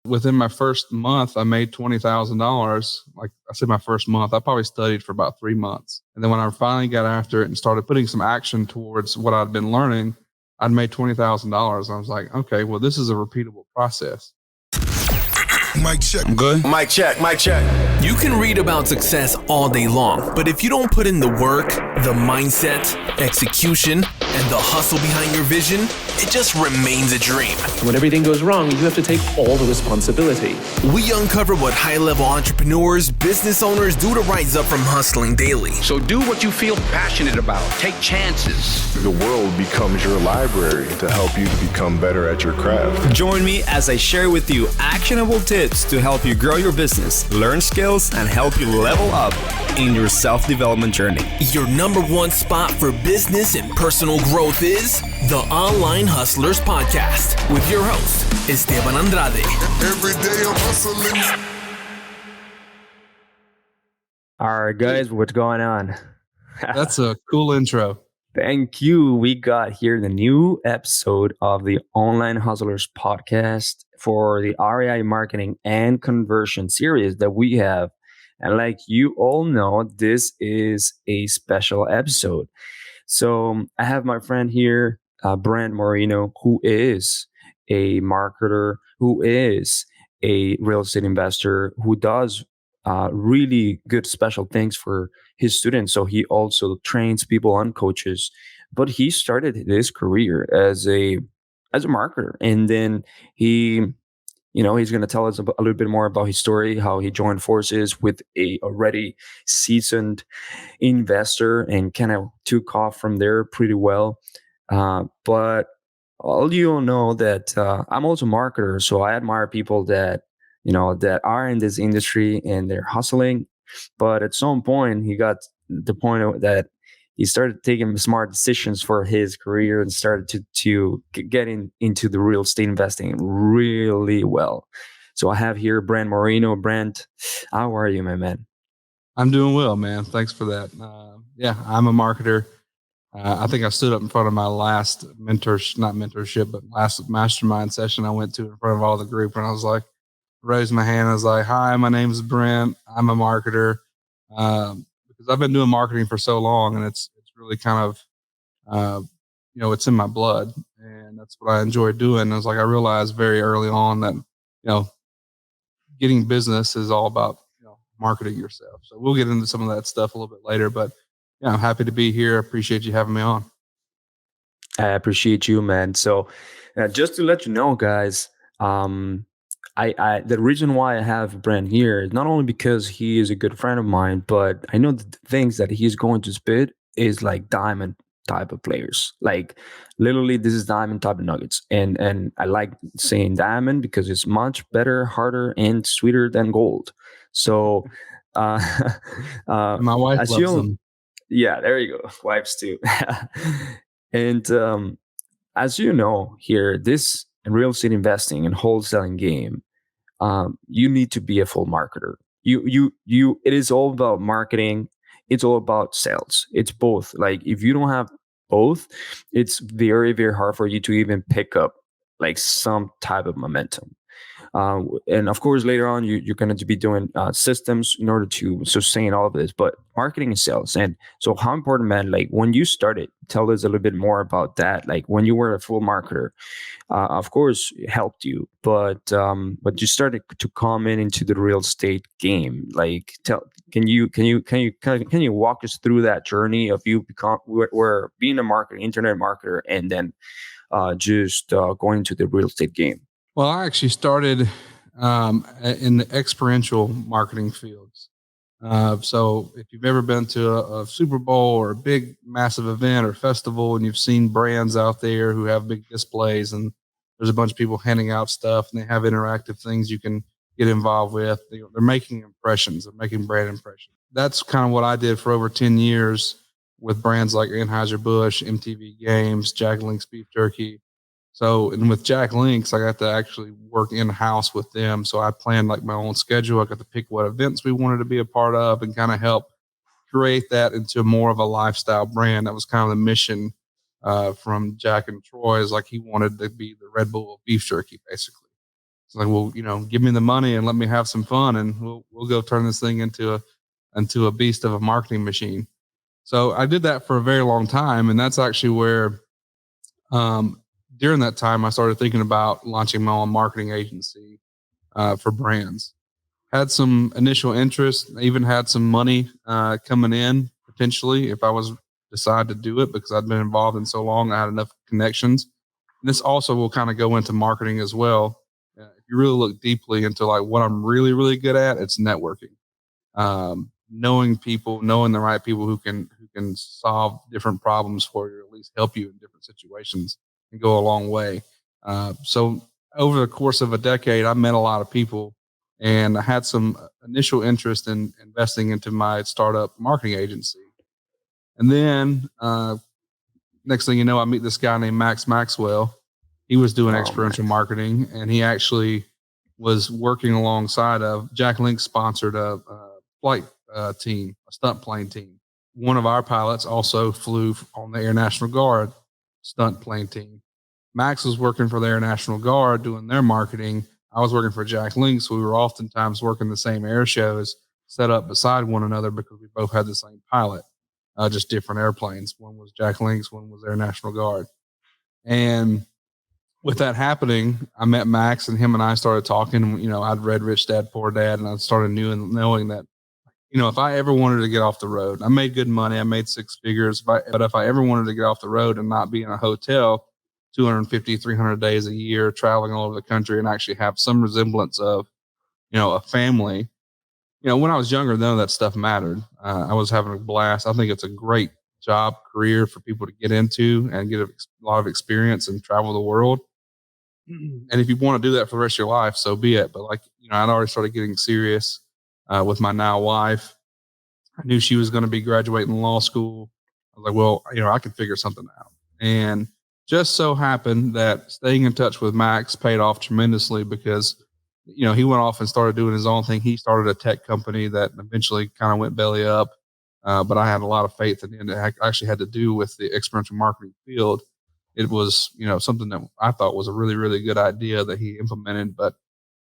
Within my first month, I made $20,000. Like I said, my first month, I probably studied for about 3 months. And then when I finally got after it and started putting some action towards what I'd been learning, I'd made $20,000. I was like, okay, well, this is a repeatable process. Mic check. I'm good. Mic check. Mic check. You can read about success all day long, but if you don't put in the work, the mindset, execution, and the hustle behind your vision, it just remains a dream. When everything goes wrong, you have to take all the responsibility. We uncover what high-level entrepreneurs, business owners do to rise up from hustling daily. So do what you feel passionate about. Take chances. The world becomes your library to help you to become better at your craft. Join me as I share with you actionable tips to help you grow your business, learn skills, and help you level up in your self-development journey. Your number one spot for business and personal growth is the Online Hustlers Podcast with your host, Esteban Andrade. Every day I'm hustling. All right, guys, what's going on? That's a cool intro. Thank you. We got here the new episode of the Online Hustlers Podcast for the REI Marketing and Conversion series that we have. And like you all know, this is a special episode. So I have my friend here, Brent Moreno, who is a marketer, who is a real estate investor, who does really good special things for his students. So he also trains people and coaches, but he started his career as a marketer. And then he's going to tell us a little bit more about his story, how he joined forces with a already seasoned investor and kind of took off from there pretty well. But all you know that I'm also a marketer. So I admire people that are in this industry and they're hustling. But at some point, he got the point that he started taking smart decisions for his career and started to get into the real estate investing really well. So I have here Brent Moreno. Brent, how are you, my man? I'm doing well, man. Thanks for that. I'm a marketer. I think I stood up in front of my last last mastermind session I went to in front of all the group, and I was like, raised my hand. I was like, hi, my name is Brent. I'm a marketer. Because I've been doing marketing for so long, and it's really kind of, it's in my blood, and that's what I enjoy doing. And I was like, I realized very early on that, getting business is all about, marketing yourself. So we'll get into some of that stuff a little bit later, but I'm happy to be here. I appreciate you having me on. I appreciate you, man. So just to let you know, guys, the reason why I have Brent here is not only because he is a good friend of mine, but I know the things that he's going to spit is like diamond type of players. Like literally, this is diamond type of nuggets. And I like saying diamond because it's much better, harder, and sweeter than gold. So my wife loves them. Yeah, there you go. Wives too. And as you know here, this real estate investing and wholesaling game, you need to be a full marketer. It is all about marketing. It's all about sales. It's both. Like if you don't have both, it's very, very hard for you to even pick up like some type of momentum. And of course, later on, you're going to be doing systems in order to sustain all of this, but marketing and sales. And so how important, man, like when you started, tell us a little bit more about that. Like when you were a full marketer, of course, it helped you, but you started to come into the real estate game. Like, can you walk us through that journey of you were being a marketer, internet marketer, and then just going into the real estate game? Well, I actually started in the experiential marketing fields. So if you've ever been to a Super Bowl or a big, massive event or festival, and you've seen brands out there who have big displays, and there's a bunch of people handing out stuff, and they have interactive things you can get involved with. They're making impressions. They're making brand impressions. That's kind of what I did for over 10 years with brands like Anheuser-Busch, MTV Games, Jack Link's Beef Jerky. So, and with Jack Links, I got to actually work in-house with them. So I planned like my own schedule. I got to pick what events we wanted to be a part of and kind of help create that into more of a lifestyle brand. That was kind of the mission from Jack and Troy, is like he wanted to be the Red Bull of beef jerky, basically. It's like, well, give me the money and let me have some fun, and we'll go turn this thing into a beast of a marketing machine. So I did that for a very long time, and that's actually where, during that time, I started thinking about launching my own marketing agency for brands. Had some initial interest, even had some money coming in potentially if I was decide to do it, because I'd been involved in so long. I had enough connections. And this also will kind of go into marketing as well. If you really look deeply into like what I'm really, really good at, it's networking. Knowing people, knowing the right people who can solve different problems for you, or at least help you in different situations, and go a long way. So over the course of a decade, I met a lot of people, and I had some initial interest in investing into my startup marketing agency. And then next thing you know, I meet this guy named Max Maxwell. He was doing experiential marketing, and he actually was working alongside of Jack Link sponsored a flight team, a stunt plane team. One of our pilots also flew on the Air National Guard stunt plane team. Max was working for the Air National Guard doing their marketing. I was working for Jack Link, so we were oftentimes working the same air shows set up beside one another because we both had the same pilot, just different airplanes. One was Jack Link's, one was Air National Guard. And with that happening, I met Max, and him and I started talking. I'd read Rich Dad Poor Dad, and I started knowing that, if I ever wanted to get off the road, I made good money. I made six figures, but if I ever wanted to get off the road and not be in a hotel 250, 300 days a year, traveling all over the country, and actually have some resemblance of, a family. When I was younger, none of that stuff mattered. I was having a blast. I think it's a great job, career for people to get into and get a lot of experience and travel the world. And if you want to do that for the rest of your life, so be it. But I'd already started getting serious with my now wife. I knew she was going to be graduating law school. I was like, well, I can figure something out. And just so happened that staying in touch with Max paid off tremendously, because, he went off and started doing his own thing. He started a tech company that eventually kind of went belly up. But I had a lot of faith in it. It actually had to do with the experiential marketing field. It was, something that I thought was a really, really good idea that he implemented, but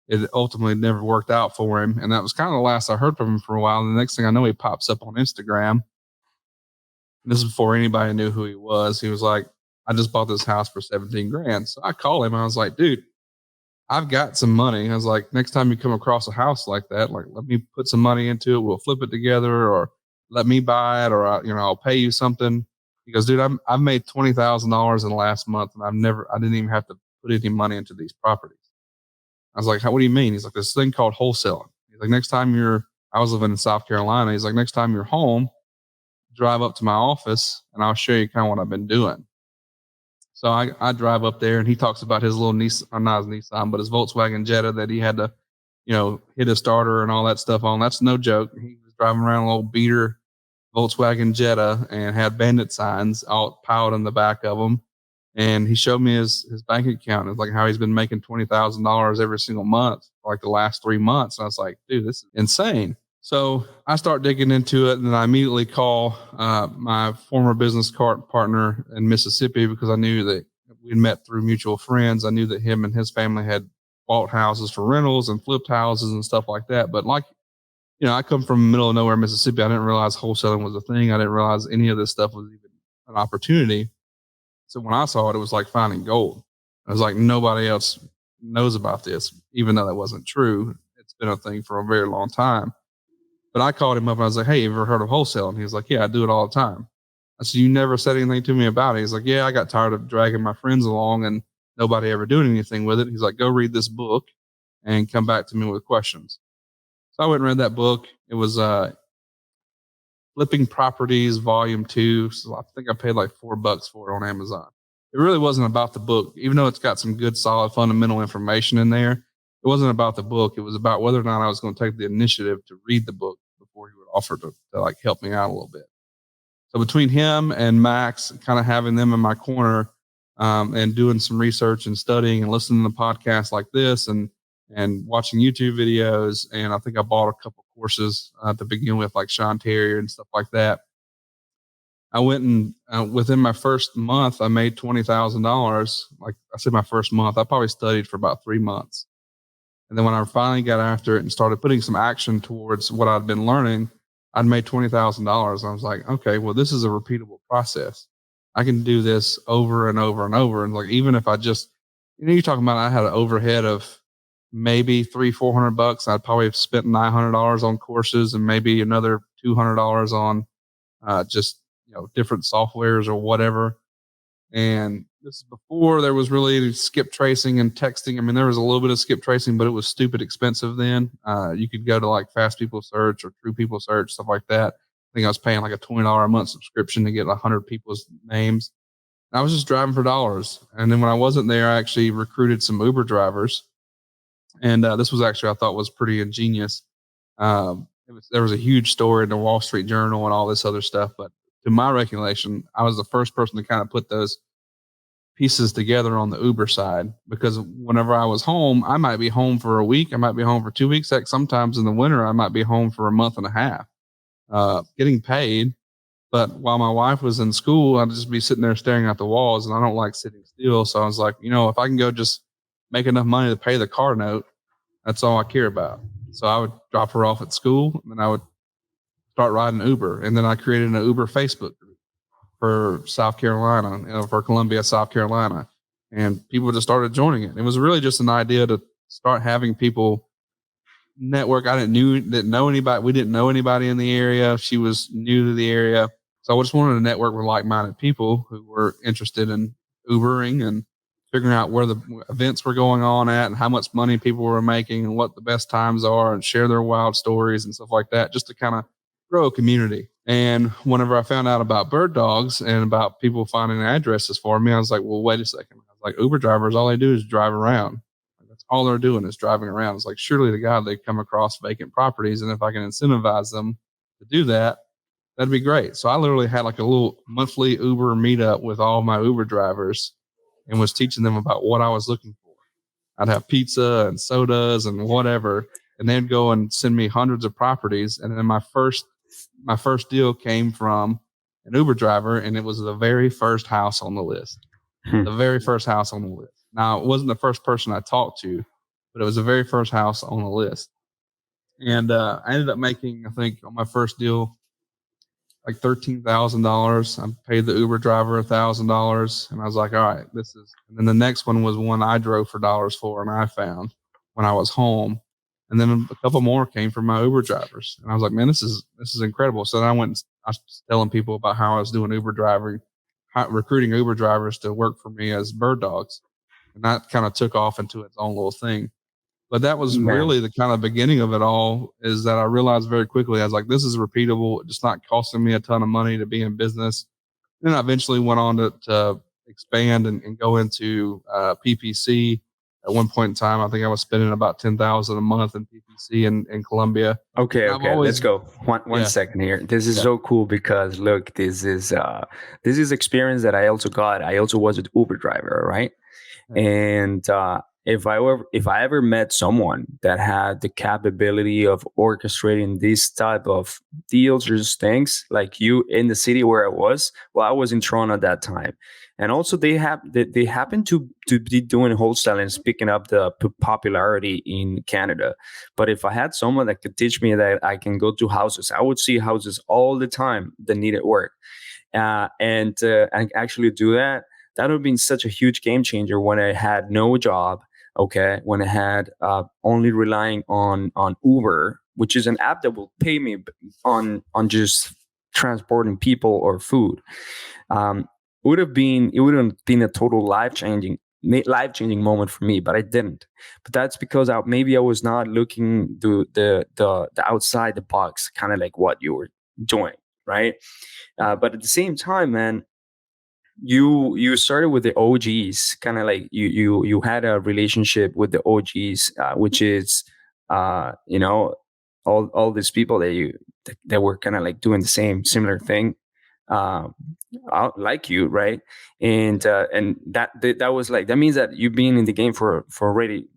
it ultimately never worked out for him. And that was kind of the last I heard from him for a while. And the next thing I know, he pops up on Instagram. And this is before anybody knew who he was. He was like, I just bought this house for 17 grand. So I called him. I was like, dude, I've got some money. I was like, next time you come across a house like that, like, let me put some money into it. We'll flip it together, or let me buy it, or, I'll pay you something. He goes, dude, I've made $20,000 in the last month, and I didn't even have to put any money into these properties. I was like, what do you mean? He's like, this thing called wholesaling. He's like, next time I was living in South Carolina. He's like, next time you're home, drive up to my office and I'll show you kind of what I've been doing. So I drive up there, and he talks about his little Nissan, or not his Nissan, but his Volkswagen Jetta that he had to, hit a starter and all that stuff on. That's no joke. He was driving around a little beater Volkswagen Jetta and had bandit signs all piled in the back of them. And he showed me his bank account. It's like how he's been making $20,000 every single month for like the last 3 months. And I was like, dude, this is insane. So I start digging into it, and then I immediately call my former business partner in Mississippi, because I knew that we'd met through mutual friends. I knew that him and his family had bought houses for rentals and flipped houses and stuff like that. But I come from middle of nowhere, Mississippi. I didn't realize wholesaling was a thing. I didn't realize any of this stuff was even an opportunity. So when I saw it, it was like finding gold. I was like, nobody else knows about this, even though that wasn't true. It's been a thing for a very long time. But I called him up and I was like, hey, you ever heard of wholesale? And he was like, yeah, I do it all the time. I said, you never said anything to me about it. He's like, yeah, I got tired of dragging my friends along and nobody ever doing anything with it. He's like, go read this book and come back to me with questions. So I went and read that book. It was Flipping Properties, Volume 2. So I think I paid like $4 for it on Amazon. It really wasn't about the book, even though it's got some good, solid, fundamental information in there. It wasn't about the book. It was about whether or not I was going to take the initiative to read the book before he would offer to like help me out a little bit. So between him and Max, kind of having them in my corner, and doing some research and studying and listening to podcasts like this and watching YouTube videos. And I think I bought a couple courses to begin with, like Sean Terrier and stuff like that. I went and within my first month, I made $20,000. Like I said, my first month, I probably studied for about 3 months. And then when I finally got after it and started putting some action towards what I'd been learning, I'd made $20,000. I was like, okay, well, this is a repeatable process. I can do this over and over and over. And like, even if I just, you're talking about, I had an overhead of maybe $300-400. I'd probably have spent $900 on courses and maybe another $200 on just, different softwares or whatever. And this is before there was really skip tracing and texting. I mean, there was a little bit of skip tracing, but it was stupid expensive then. You could go to like Fast People Search or True People Search, stuff like that. I think I was paying like a $20 a month subscription to get 100 people's names. And I was just driving for dollars. And then when I wasn't there, I actually recruited some Uber drivers. And this was actually, I thought was pretty ingenious. There was a huge story in the Wall Street Journal and all this other stuff, but to my recollection, I was the first person to kind of put those pieces together on the Uber side, because whenever I was home, I might be home for a week. I might be home for 2 weeks. Like sometimes in the winter, I might be home for a month and a half, getting paid. But while my wife was in school, I'd just be sitting there staring at the walls, and I don't like sitting still. So I was like, if I can go just make enough money to pay the car note, that's all I care about. So I would drop her off at school, and then I would start riding Uber. And then I created an Uber Facebook group for South Carolina, for Columbia, South Carolina. And people just started joining it. It was really just an idea to start having people network. I didn't know anybody. We didn't know anybody in the area. She was new to the area. So I just wanted to network with like-minded people who were interested in Ubering and figuring out where the events were going on at and how much money people were making and what the best times are, and share their wild stories and stuff like that, just to kind of grow a community. And whenever I found out about bird dogs and about people finding addresses for me, I was like, well, wait a second. I was like, Uber drivers, all they do is drive around. That's all they're doing is driving around. It's like, surely to God, they come across vacant properties. And if I can incentivize them to do that, that'd be great. So I literally had like a little monthly Uber meetup with all my Uber drivers and was teaching them about what I was looking for. I'd have pizza and sodas and whatever, and they'd go and send me hundreds of properties. And then my first deal came from an Uber driver, and it was the very first house on the list. The very first house on the list. Now, it wasn't the first person I talked to, but it was the very first house on the list. And I ended up making, I think, on my first deal, like $13,000. I paid the Uber driver $1,000, and I was like, all right, this is. And then the next one was one I drove for dollars for, and I found when I was home. And then a couple more came from my Uber drivers, and I was like, man, this is incredible. So then I was telling people about how I was doing Uber driving, recruiting Uber drivers to work for me as bird dogs, and that kind of took off into its own little thing. But that was really the kind of beginning of it all, is that I realized very quickly, I was like, this is repeatable. It's not costing me a ton of money to be in business. Then I eventually went on to expand and go into PPC. At one point in time, I think I was spending about $10,000 a month in PPC in Columbia. Okay, let's go. One second here. This is so cool because look, this is experience that I also got. I also was an Uber driver, right? And if I ever met someone that had the capability of orchestrating this type of deals or just things like you in the city where I was in Toronto at that time. And also they happen to be doing wholesaling and picking up the popularity in Canada. But if I had someone that could teach me that I can go to houses, I would see houses all the time that needed work. And actually do that would have been such a huge game changer when I had no job. Okay, when I had only relying on Uber, which is an app that will pay me on just transporting people or food. It would have been a total life changing moment for me, but I didn't. But that's because I was not looking the outside the box, kind of like what you were doing, right? But at the same time, man, you started with the OGs, kind of like you had a relationship with the OGs, which is all these people that were kind of like doing the similar thing, like you, right? And that was like, that means that you've been in the game for already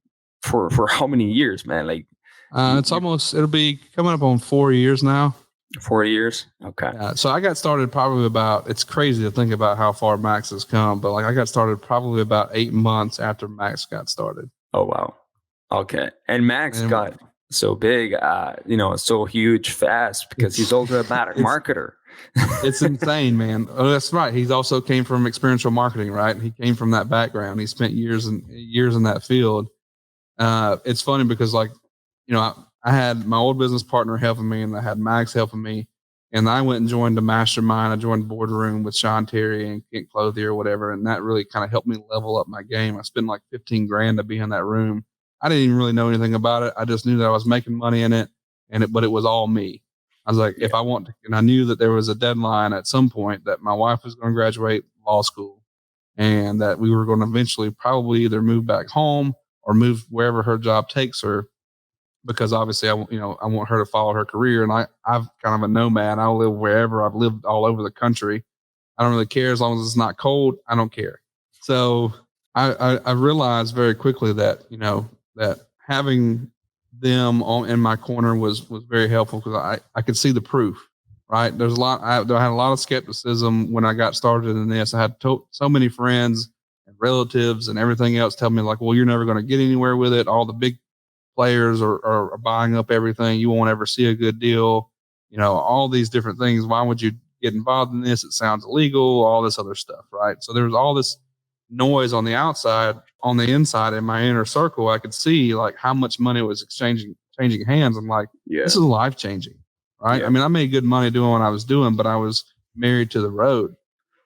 for how many years, man? Like it'll be coming up on 4 years now. 4 years. Okay. So I got started probably it's crazy to think about how far Max has come, but like I got started probably about 8 months after Max got started. Oh, wow. Okay. And Max And got so big, so huge fast because he's also a bad it's marketer. it's insane, man. Oh, that's right. He's also came from experiential marketing, right? He came from that background. He spent years and years in that field. It's funny because I had my old business partner helping me, and I had Max helping me, and I went and joined the mastermind. I joined Boardroom with Sean Terry and Kent Clothier or whatever, and that really kind of helped me level up my game. I spent like 15 grand to be in that room. I didn't even really know anything about it. I just knew that I was making money in it, but it was all me. I was like, if I want to, and I knew that there was a deadline at some point that my wife was going to graduate law school, and that we were going to eventually probably either move back home or move wherever her job takes her, because obviously I want her to follow her career. And I've kind of a nomad. I'll live wherever. I've lived all over the country. I don't really care as long as it's not cold. I don't care. So I realized very quickly that, that having them in my corner was very helpful, because I could see the proof, right? There's a lot. I had a lot of skepticism when I got started in this. I had so many friends and relatives and everything else tell me like, well, you're never going to get anywhere with it. All the big players are buying up everything. You won't ever see a good deal. All these different things. Why would you get involved in this? It sounds illegal, all this other stuff. Right. So there was all this noise on the outside. On the inside, in my inner circle, I could see like how much money was changing hands. I'm like, this is life changing. Right. I mean, I made good money doing what I was doing, but I was married to the road.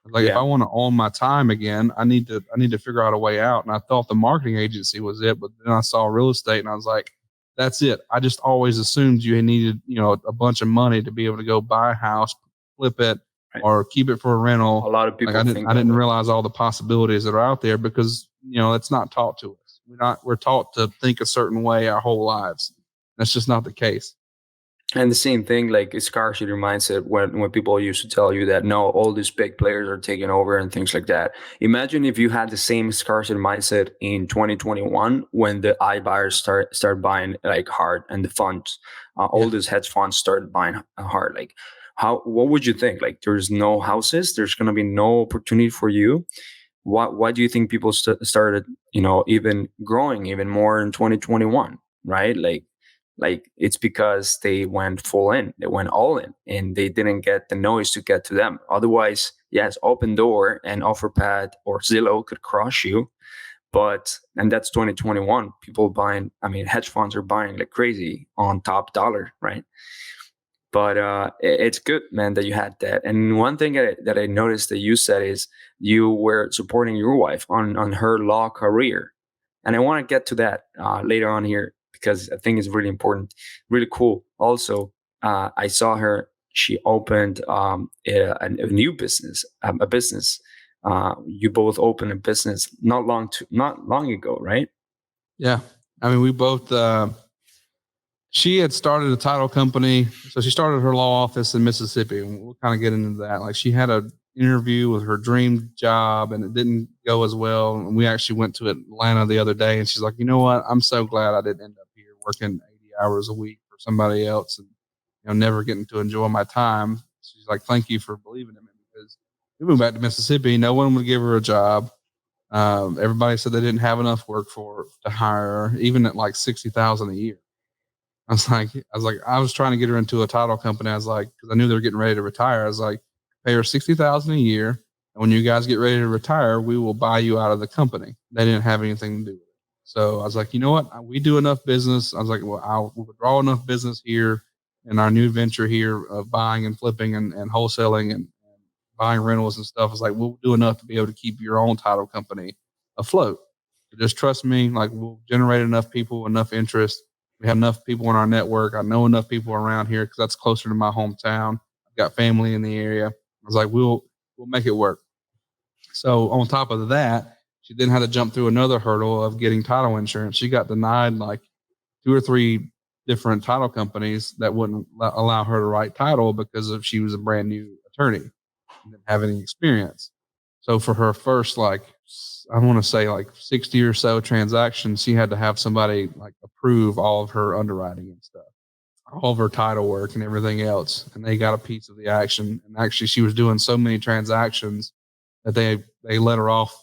Like, if I want to own my time again, I need to figure out a way out. And I thought the marketing agency was it, but then I saw real estate and I was like, that's it. I just always assumed you needed, a bunch of money to be able to go buy a house, flip it, or keep it for a rental. A lot of people I didn't realize all the possibilities that are out there, because, it's not taught to us. We're taught to think a certain way our whole lives. That's just not the case. And the same thing, like a scarcity mindset, when people used to tell you that no, all these big players are taking over and things like that. Imagine if you had the same scarcity mindset in 2021 when the iBuyers start buying like hard, and the funds, all these hedge funds started buying hard. Like, what would you think? Like, there's no houses, there's going to be no opportunity for you. Why do you think people started, even growing even more in 2021, right? Like it's because they went full in, they went all in, and they didn't get the noise to get to them. Otherwise, yes, Open Door and OfferPad or Zillow could crush you. And that's 2021. People buying, hedge funds are buying like crazy on top dollar, right? But it's good, man, that you had that. And one thing that I noticed that you said is you were supporting your wife on her law career. And I want to get to that later on here, because I think it's really important, really cool. Also, I saw her, she opened a new business, a business. You both opened a business not long ago, right? Yeah. I mean, we both, she had started a title company. So she started her law office in Mississippi, and we'll kind of get into that. Like, she had an interview with her dream job and it didn't go as well. And we actually went to Atlanta the other day, and she's like, you know what? I'm so glad I didn't end up here working 80 hours a week for somebody else and, never getting to enjoy my time. She's like, thank you for believing in me, because we moved back to Mississippi. No one would give her a job. Everybody said they didn't have enough work for her to hire her, even at like $60,000 a year. I was trying to get her into a title company. I was like, because I knew they were getting ready to retire. I was like, pay her $60,000 a year, and when you guys get ready to retire, we will buy you out of the company. They didn't have anything to do with it. So I was like, you know what? We do enough business. I was like, well, I'll withdraw enough business here in our new venture here of buying and flipping and wholesaling and buying rentals and stuff. I was like, we'll do enough to be able to keep your own title company afloat. So just trust me. Like, we'll generate enough people, enough interest. We have enough people in our network. I know enough people around here because that's closer to my hometown. I've got family in the area. I was like, we'll make it work. So on top of that, she then had to jump through another hurdle of getting title insurance. She got denied like 2 or 3 different title companies that wouldn't allow her to write title because she was a brand new attorney and didn't have any experience. So for her first, like, I want to say like 60 or so transactions, she had to have somebody like approve all of her underwriting and stuff, all of her title work and everything else. And they got a piece of the action. And actually, she was doing so many transactions that they let her off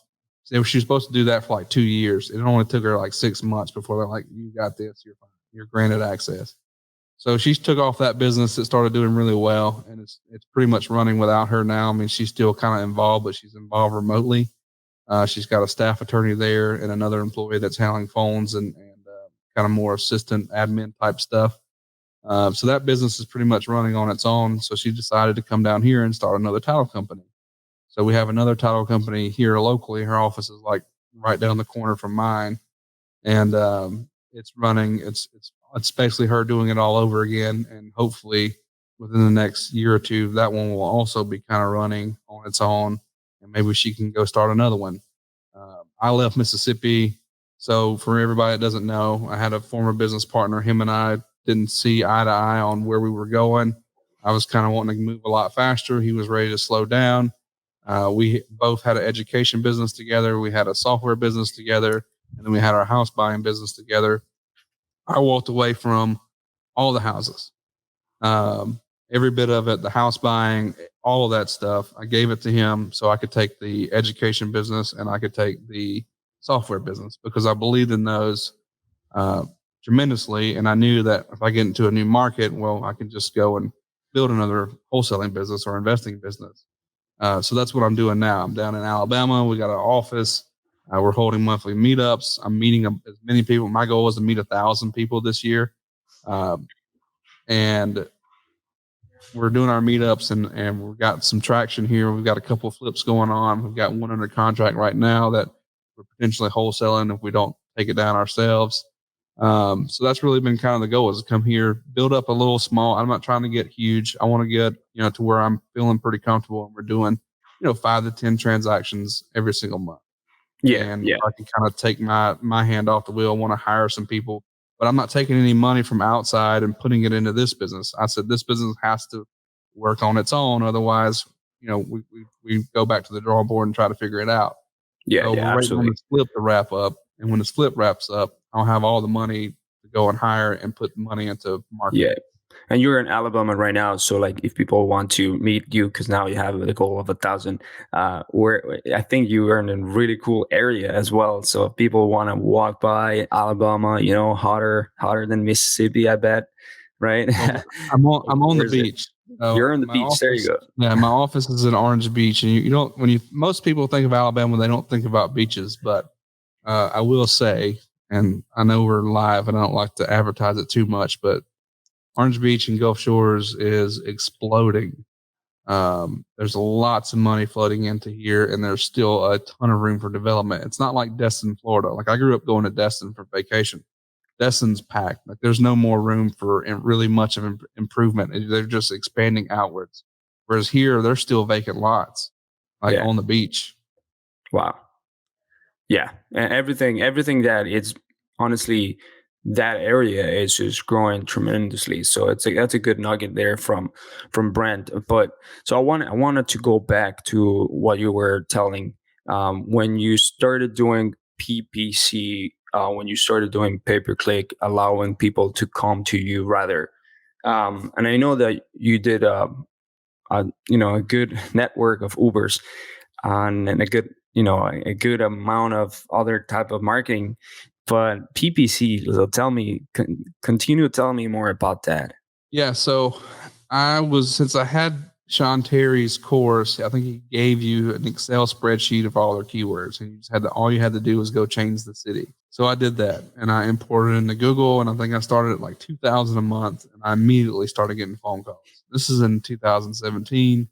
She was supposed to do that for like 2 years. It only took her like 6 months before they're like, you got this, you're fine. You're granted access. So she took off that business. It started doing really well, and it's pretty much running without her now. I mean, she's still kind of involved, but she's involved remotely. She's got a staff attorney there and another employee that's handling phones and kind of more assistant admin type stuff. So that business is pretty much running on its own. So she decided to come down here and start another title company. So we have another title company here locally. Her office is like right down the corner from mine, and it's running. It's basically her doing it all over again, and hopefully within the next year or two, that one will also be kind of running on its own, and maybe she can go start another one. I left Mississippi, so for everybody that doesn't know, I had a former business partner. Him and I didn't see eye to eye on where we were going. I was kind of wanting to move a lot faster. He was ready to slow down. We both had an education business together. We had a software business together, and then we had our house buying business together. I walked away from all the houses, every bit of it, the house buying, all of that stuff. I gave it to him so I could take the education business and I could take the software business because I believed in those tremendously. And I knew that if I get into a new market, well, I can just go and build another wholesaling business or investing business. So that's what I'm doing now. I'm down in Alabama. We got an office. We're holding monthly meetups. I'm meeting as many people. My goal is to meet 1,000 people this year. And we're doing our meetups and we've got some traction here. We've got a couple of flips going on. We've got one under contract right now that we're potentially wholesaling if we don't take it down ourselves. So that's really been kind of the goal is to come here, build up a little small. I'm not trying to get huge. I want to get, to where I'm feeling pretty comfortable and we're doing, 5 to 10 transactions every single month. Yeah. And I can kind of take my hand off the wheel. I want to hire some people, but I'm not taking any money from outside and putting it into this business. I said, this business has to work on its own. Otherwise, we go back to the drawing board and try to figure it out. Yeah. So we're Absolutely. waiting on this flip to wrap up. And when this flip wraps up, I'll have all the money to go and hire and put money into marketing. Yeah. And you're in Alabama right now. So like if people want to meet you, because now you have the goal of 1,000, where I think you are in a really cool area as well. So if people want to walk by Alabama, hotter than Mississippi, I bet. Right. Well, I'm on the beach. You're on the beach. Office, there you go. Yeah. My office is in Orange Beach. And you don't, most people think of Alabama, they don't think about beaches, but I will say, and I know we're live and I don't like to advertise it too much, but Orange Beach and Gulf Shores is exploding. There's lots of money flooding into here, and there's still a ton of room for development. It's not like Destin, Florida. Like I grew up going to Destin for vacation. Destin's packed. Like there's no more room for really much of improvement. They're just expanding outwards. Whereas here, there's still vacant lots, on the beach. Wow. Yeah, and everything that it's honestly. That area is just growing tremendously. So that's a good nugget there from Brent. But so I wanted to go back to what you were telling when you started doing PPC, when you started doing pay-per-click, allowing people to come to you rather. And I know that you did a good network of Ubers and a good amount of other type of marketing. But PPC, so continue to tell me more about that. Yeah. So since I had Sean Terry's course, I think he gave you an Excel spreadsheet of all their keywords, and all you had to do was go change the city. So I did that, and I imported it into Google, and I think I started at like 2,000 a month, and I immediately started getting phone calls. This is in 2017.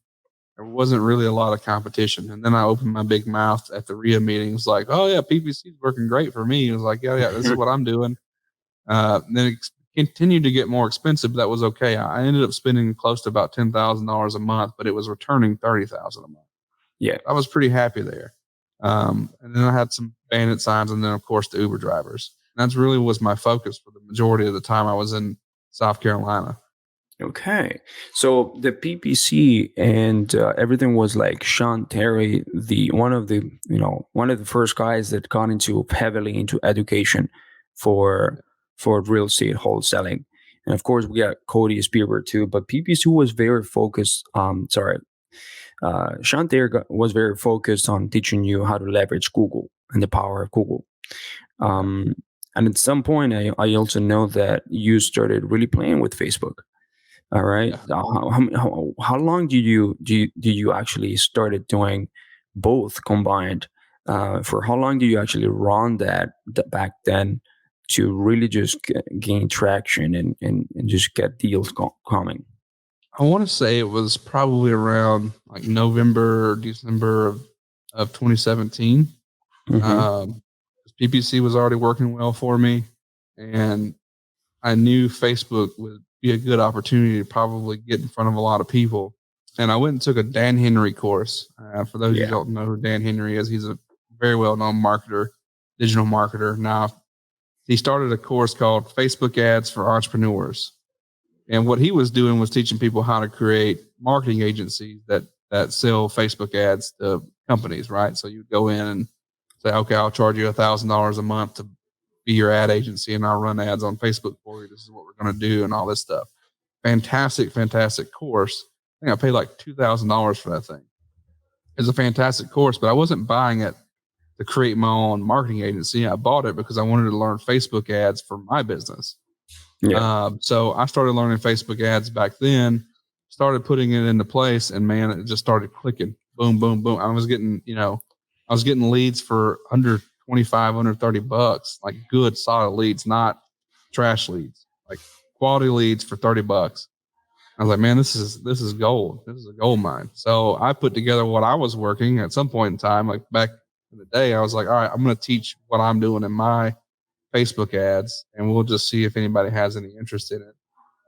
There wasn't really a lot of competition. And then I opened my big mouth at the RIA meeting. It was like, oh, yeah, PPC is working great for me. It was like, yeah, this is what I'm doing. Then it continued to get more expensive, but that was okay. I ended up spending close to about $10,000 a month, but it was returning $30,000 a month. Yeah. I was pretty happy there. And then I had some bandit signs and then, of course, the Uber drivers. And that's really was my focus for the majority of the time I was in South Carolina. Okay, so the PPC and everything was like Sean Terry, one of the first guys that got heavily into education for real estate wholesaling, and of course we got Cody Spearberg too. But PPC was very focused. Shantae was very focused on teaching you how to leverage Google and the power of Google. And at some point, I also know that you started really playing with Facebook. All right. Yeah. How long do you actually started doing both combined? For how long do you actually run that back then to really just gain traction and just get deals coming? I want to say it was probably around like November or December of 2017. Um, PPC was already working well for me, and I knew Facebook would be a good opportunity to probably get in front of a lot of people. And I went and took a Dan Henry course. For those of you who don't know who Dan Henry is, he's a very well-known marketer, digital marketer. Now, he started a course called Facebook Ads for Entrepreneurs. And what he was doing was teaching people how to create marketing agencies that sell Facebook ads to companies, right? So you go in and say, okay, I'll charge you $1,000 a month to be your ad agency, and I'll run ads on Facebook for you. This is what we're going to do, and all this stuff. Fantastic course. I think I paid like $2,000 for that thing. It's a fantastic course, but I wasn't buying it to create my own marketing agency. I bought it because I wanted to learn Facebook ads for my business. So I started learning Facebook ads back then, started putting it into place, and man, it just started clicking. Boom, boom, boom. I was getting leads for under 25, under $30, like good, solid leads, not trash leads, like quality leads for $30. I was like, man, this is gold. This is a gold mine. So I put together what I was working at some point in time, like back in the day. I was like, all right, I'm going to teach what I'm doing in my Facebook ads, and we'll just see if anybody has any interest in it.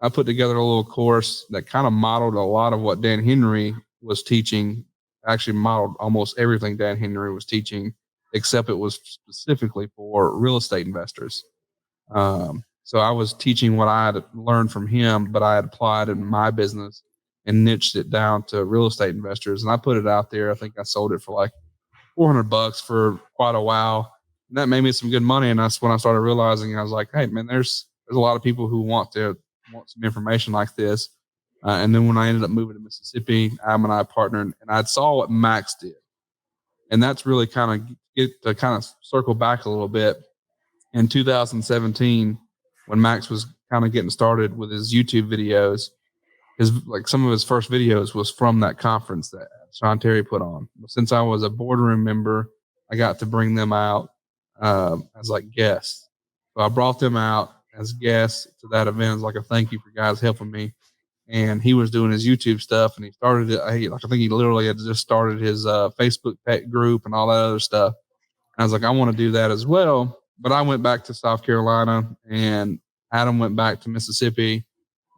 I put together a little course that kind of modeled a lot of what Dan Henry was teaching, actually modeled almost everything Dan Henry was teaching, except it was specifically for real estate investors. So I was teaching what I had learned from him, but I had applied in my business and niched it down to real estate investors. And I put it out there. I think I sold it for like $400 for quite a while. And that made me some good money. And that's when I started realizing, I was like, hey man, there's a lot of people who want some information like this. And then when I ended up moving to Mississippi, Adam and I partnered, and I saw what Max did. And that's really kind of circle back a little bit. In 2017, when Max was kind of getting started with his YouTube videos, some of his first videos was from that conference that Sean Terry put on. Since I was a boardroom member, I got to bring them out as like guests. So I brought them out as guests to that event as like a thank you for guys helping me. And he was doing his YouTube stuff, and he started it. I think he literally had just started his Facebook pet group and all that other stuff. And I was like, I want to do that as well. But I went back to South Carolina, and Adam went back to Mississippi,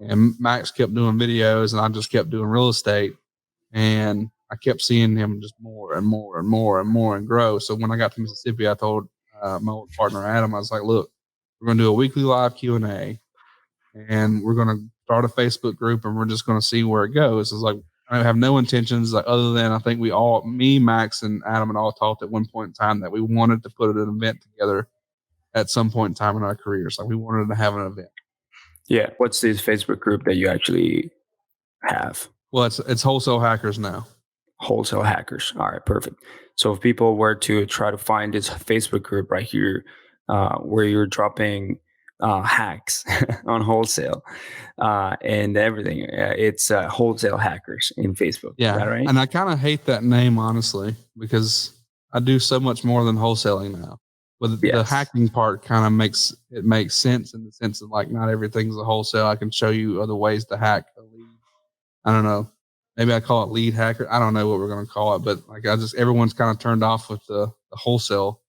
and Max kept doing videos, and I just kept doing real estate. And I kept seeing him just more and more and more and more and grow. So when I got to Mississippi, I told my old partner, Adam, I was like, look, we're going to do a weekly live Q&A, and we're going to start a Facebook group, and we're just going to see where it goes. It's like, I have no intentions other than I think me, Max, and Adam, and all talked at one point in time that we wanted to put an event together at some point in time in our careers. Like we wanted to have an event. Yeah. What's this Facebook group that you actually have? Well, it's Wholesale Hackers now. Wholesale Hackers. All right, perfect. So if people were to try to find this Facebook group right here, where you're dropping hacks on wholesale and everything, it's Wholesale Hackers in Facebook. Yeah, is that right? And I kind of hate that name, honestly, because I do so much more than wholesaling now. But the hacking part kind of makes sense in the sense of like not everything's a wholesale. I can show you other ways to hack a lead. I don't know. Maybe I call it lead hacker. I don't know what we're going to call it, but like everyone's kind of turned off with the wholesale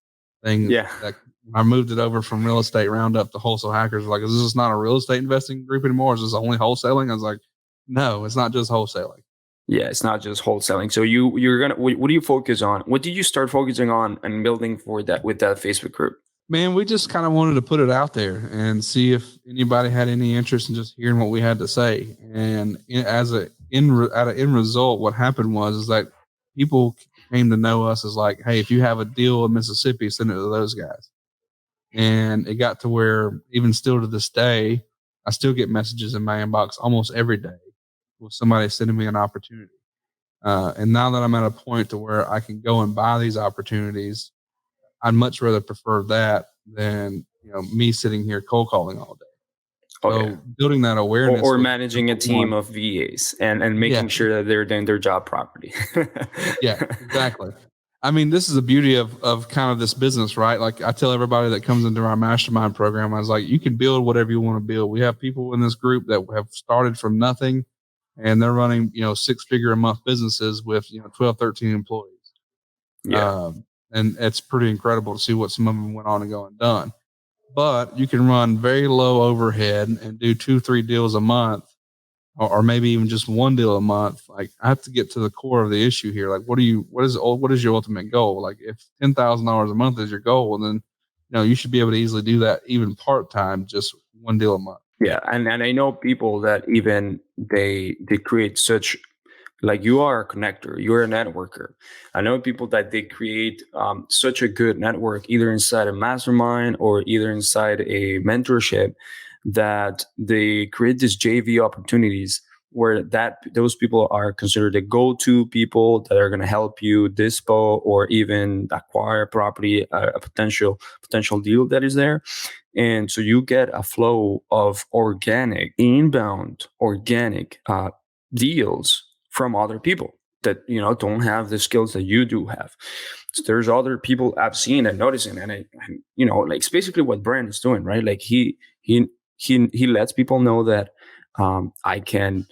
thing. Yeah. Like I moved it over from real estate roundup to Wholesale Hackers. Like, is this not a real estate investing group anymore? Is this only wholesaling? I was like, no, it's not just wholesaling. Yeah, it's not just wholesaling. So you're gonna what do you focus on? What did you start focusing on and building for that with that Facebook group? Man, we just kind of wanted to put it out there and see if anybody had any interest in just hearing what we had to say. And as an end result, what happened was that people came to know us as like, hey, if you have a deal in Mississippi, send it to those guys. And it got to where even still to this day, I still get messages in my inbox almost every day with somebody sending me an opportunity. And now that I'm at a point to where I can go and buy these opportunities, I'd much rather prefer that than, me sitting here cold calling all day. So building that awareness, or managing a team of VAs and making sure that they're doing their job properly. Yeah, exactly. I mean, this is the beauty of kind of this business, right? Like I tell everybody that comes into our mastermind program, I was like, you can build whatever you want to build. We have people in this group that have started from nothing and they're running, 6-figure a month businesses with, 12, 13 employees. Yeah. And it's pretty incredible to see what some of them went on and go and done. But you can run very low overhead and do 2-3 deals a month, or maybe even just one deal a month. Like I have to get to the core of the issue here. Like, what is your ultimate goal? Like if $10,000 a month is your goal, then, you should be able to easily do that even part-time, just one deal a month. Yeah. And I know people that even they create such, like you are a connector, you're a networker. I know people that they create such a good network, either inside a mastermind or either inside a mentorship, that they create these JV opportunities where those people are considered the go-to people that are going to help you dispo or even acquire property, a potential deal that is there. And so you get a flow of inbound organic deals from other people that don't have the skills that you do have. So there's other people I've seen and noticing, and like it's basically what Brent is doing, right? Like he lets people know that I can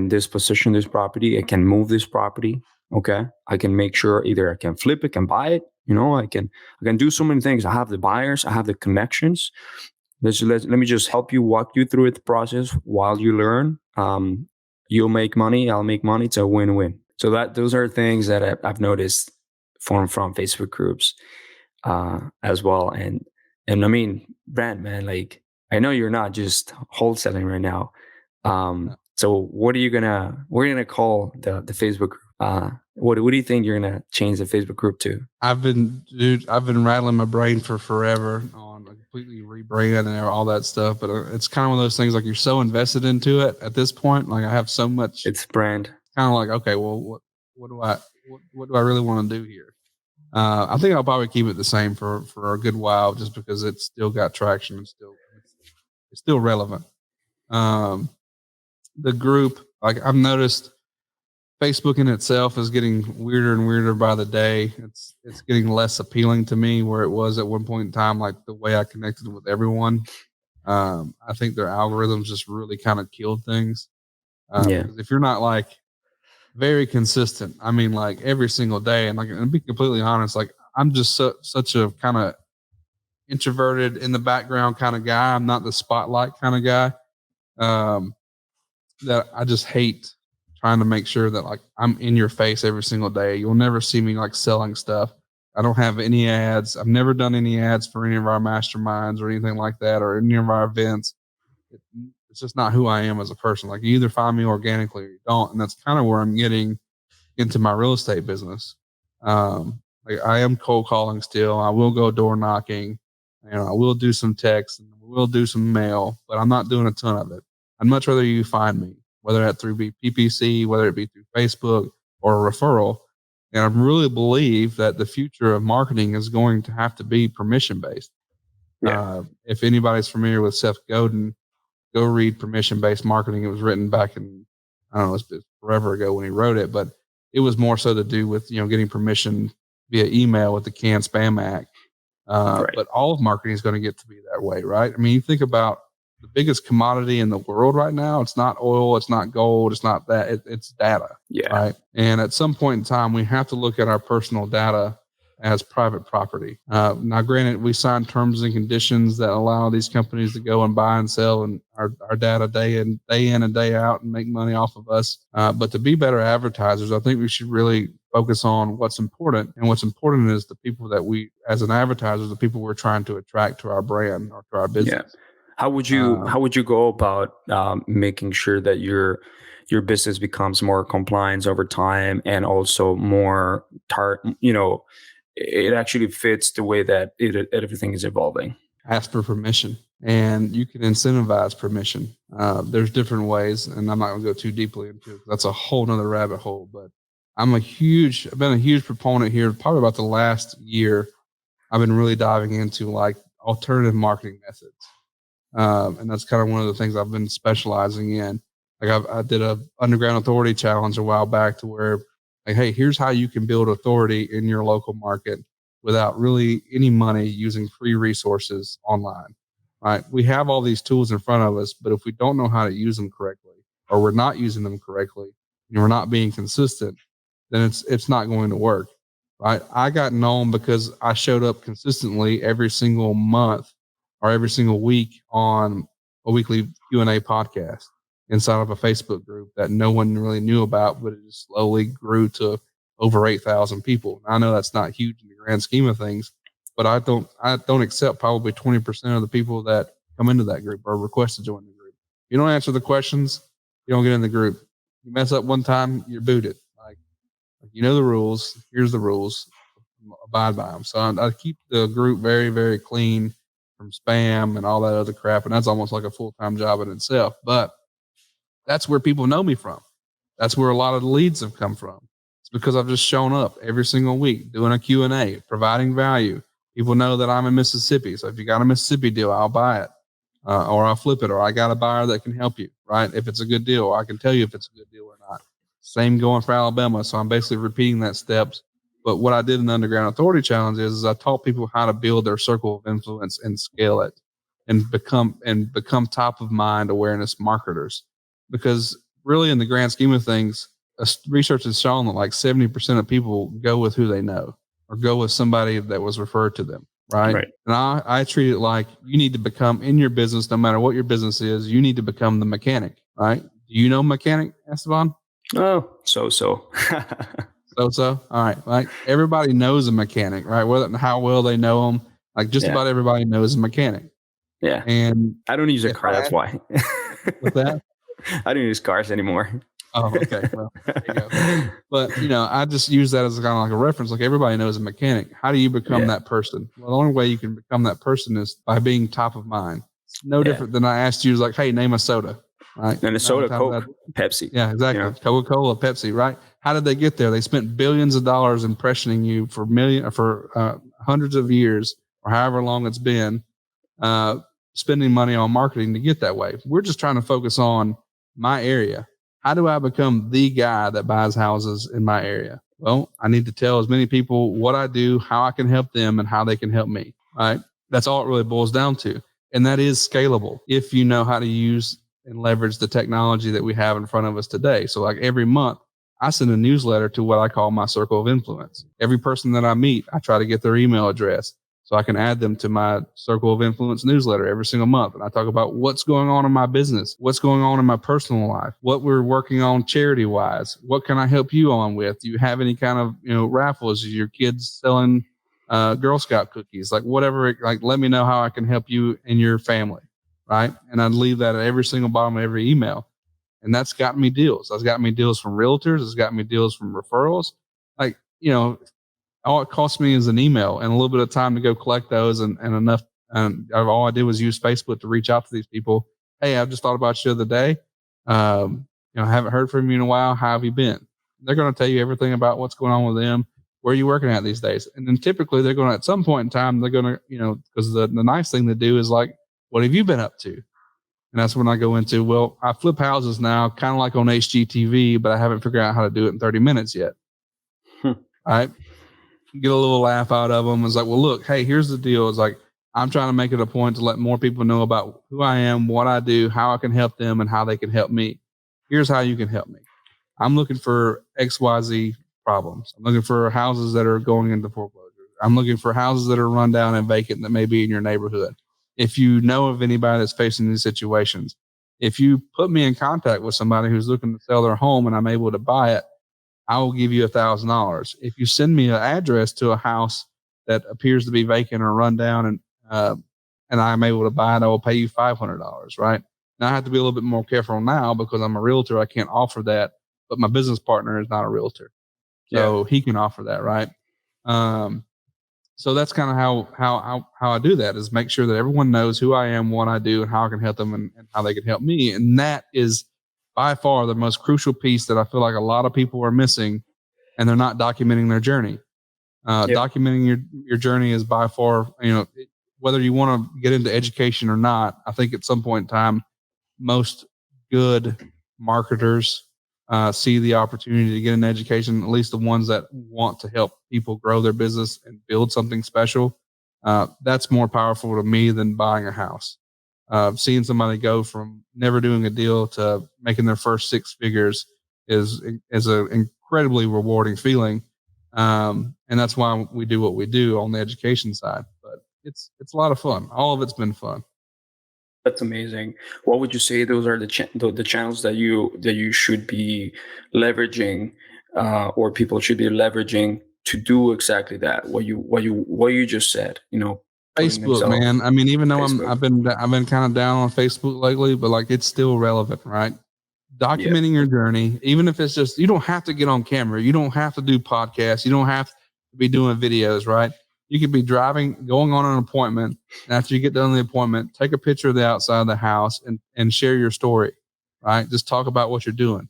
disposition this property, I can move this property, okay? I can make sure either I can flip it, can buy it, I can do so many things. I have the buyers, I have the connections. Let me just help you, walk you through the process while you learn. You'll make money, I'll make money. It's a win-win. So those are things that I've noticed from Facebook groups as well. And I mean, Brent, man, like I know you're not just wholesaling right now. So what are you we're gonna call the Facebook group? What do you think you're gonna change the Facebook group to? I've been rattling my brain for forever on a completely rebrand and all that stuff, but it's kind of one of those things, like you're so invested into it at this point. Like I have so much. It's brand. Kind of like, okay, well, what do I really want to do here? I think I'll probably keep it the same for a good while, just because it's still got traction and it's still relevant. The group, like I've noticed, Facebook in itself is getting weirder and weirder by the day. It's getting less appealing to me, where it was at one point in time, like the way I connected with everyone. I think their algorithms just really kind of killed things. Because if you're not like very consistent, I mean, like every single day, and like, and to be completely honest, like I'm just such a kind of introverted in the background kind of guy. I'm not the spotlight kind of guy. That I just hate trying to make sure that like I'm in your face every single day. You'll never see me like selling stuff. I don't have any ads. I've never done any ads for any of our masterminds or anything like that, or any of our events. It's just not who I am as a person. Like you either find me organically or you don't. And that's kind of where I'm getting into my real estate business. Like I am cold calling still. I will go door knocking. I will do some text and we'll do some mail, but I'm not doing a ton of it. I'd much rather you find me, whether that through PPC, whether it be through Facebook or a referral. And I really believe that the future of marketing is going to have to be permission based. If anybody's familiar with Seth Godin, go read Permission Based Marketing. It was written back in, I don't know, it's forever ago when he wrote it, but it was more so to do with, getting permission via email with the CAN Spam Act. But all of marketing is going to get to be that way, right? I mean, you think about the biggest commodity in the world right now. It's not oil. It's not gold. It's not that. It's data. Yeah. Right. And at some point in time, we have to look at our personal data as private property. Now, granted, we sign terms and conditions that allow these companies to go and buy and sell and our data day in and day out and make money off of us. But to be better advertisers, I think we should really focus on what's important. And what's important is the people that we, as an advertiser, the people we're trying to attract to our brand or to our business. Yeah. How would you go about making sure that your business becomes more compliant over time and also more it actually fits the way that everything is evolving? Ask for permission. and you can incentivize permission. There's different ways, and I'm not going to go too deeply into it. That's a whole nother rabbit hole, but I've been a huge proponent here. Probably about the last year, I've been really diving into like alternative marketing methods. And that's kind of one of the things I've been specializing in. Like I did a underground authority challenge a while back to where like, hey, here's how you can build authority in your local market without really any money using free resources online. Right? We have all these tools in front of us, but if we don't know how to use them correctly, or we're not using them correctly, and we're not being consistent, then it's not going to work. Right? I got known because I showed up consistently every single month or every single week on a weekly Q&A podcast inside of a Facebook group that no one really knew about, but it just slowly grew to over 8,000 people. I know that's not huge in the grand scheme of things, but I don't accept probably 20% of the people that come into that group or request to join the group. If you don't answer the questions, you don't get in the group. You mess up one time, you're booted. Like you know the rules. Here's the rules. Abide by them. So I keep the group very, very clean from spam and all that other crap. And that's almost like a full-time job in itself. But that's where people know me from. That's where a lot of the leads have come from. It's because I've just shown up every single week doing a Q&A, providing value. People know that I'm in Mississippi. So if you got a Mississippi deal, I'll buy it or I'll flip it, or I got a buyer that can help you, right? If it's a good deal, or I can tell you if it's a good deal or not. Same going for Alabama. So I'm basically repeating that steps. But what I did in the Underground Authority Challenge is I taught people how to build their circle of influence and scale it and become top of mind awareness marketers. Because really in the grand scheme of things, research has shown that like 70% of people go with who they know or go with somebody that was referred to them. Right. And I treat it like you need to become in your business, no matter what your business is, you need to become the mechanic. Right. Do you know mechanic, Esteban? Oh, so. So. All right. Like everybody knows a mechanic, right? Whether how well they know them, like just about everybody knows a mechanic. Yeah. And I don't use a car. That's why. What's that? I don't use cars anymore. Oh, okay. Well, there you go. But, I just use that as kind of like a reference. Like everybody knows a mechanic. How do you become that person? Well, the only way you can become that person is by being top of mind. It's no different than I asked you, like, hey, name a soda. Right. And a soda, Coke, Pepsi. Yeah, exactly. Coca-Cola, Pepsi, right? How did they get there? They spent billions of dollars impressioning you for hundreds of years or however long it's been, spending money on marketing to get that way. We're just trying to focus on my area. How do I become the guy that buys houses in my area? Well, I need to tell as many people what I do, how I can help them, and how they can help me. Right? That's all it really boils down to. And that is scalable if you know how to use and leverage the technology that we have in front of us today. So like every month, I send a newsletter to what I call my circle of influence. Every person that I meet, I try to get their email address so I can add them to my circle of influence newsletter every single month. And I talk about what's going on in my business, what's going on in my personal life, what we're working on charity wise. What can I help you on with? Do you have any kind of, raffles? Is your kids selling Girl Scout cookies? Like whatever, like let me know how I can help you and your family. Right. And I'd leave that at every single bottom of every email. And that's gotten me deals. That's gotten me deals from realtors. It's gotten me deals from referrals. Like, all it cost me is an email and a little bit of time to go collect those and enough. And all I did was use Facebook to reach out to these people. Hey, I've just thought about you the other day. I haven't heard from you in a while. How have you been? They're going to tell you everything about what's going on with them. Where are you working at these days? And then typically they're going to, at some point in time, they're going to, because the nice thing to do is like, what have you been up to? And that's when I go into, well, I flip houses now, kind of like on HGTV, but I haven't figured out how to do it in 30 minutes yet. All right. Get a little laugh out of them. It's like, well, look, hey, here's the deal. It's like, I'm trying to make it a point to let more people know about who I am, what I do, how I can help them, and how they can help me. Here's how you can help me. I'm looking for XYZ problems. I'm looking for houses that are going into foreclosure. I'm looking for houses that are run down and vacant that may be in your neighborhood. If you know of anybody that's facing these situations, if you put me in contact with somebody who's looking to sell their home and I'm able to buy it, I will give you $1,000. If you send me an address to a house that appears to be vacant or run down and I'm able to buy it, I will pay you $500. Right now, I have to be a little bit more careful now because I'm a realtor. I can't offer that, but my business partner is not a realtor, so he can offer that. Right. So that's kind of how I do that, is make sure that everyone knows who I am, what I do, and how I can help them, and how they can help me. And that is by far the most crucial piece that I feel like a lot of people are missing, and they're not documenting their journey. Documenting your journey is by far, whether you want to get into education or not, I think at some point in time, most good marketers see the opportunity to get an education, at least the ones that want to help people grow their business and build something special. That's more powerful to me than buying a house. Seeing somebody go from never doing a deal to making their first 6 figures is an incredibly rewarding feeling. And that's why we do what we do on the education side. But it's a lot of fun. All of it's been fun. That's amazing. What would you say those are the channels that you should be leveraging, or people should be leveraging to do exactly that? What you just said, Facebook, man. I mean, even though Facebook. I've been kind of down on Facebook lately, but like it's still relevant, right? Documenting your journey, even if it's just, you don't have to get on camera, you don't have to do podcasts, you don't have to be doing videos, right? You could be driving, going on an appointment, and after you get done the appointment, take a picture of the outside of the house and share your story, right? Just talk about what you're doing.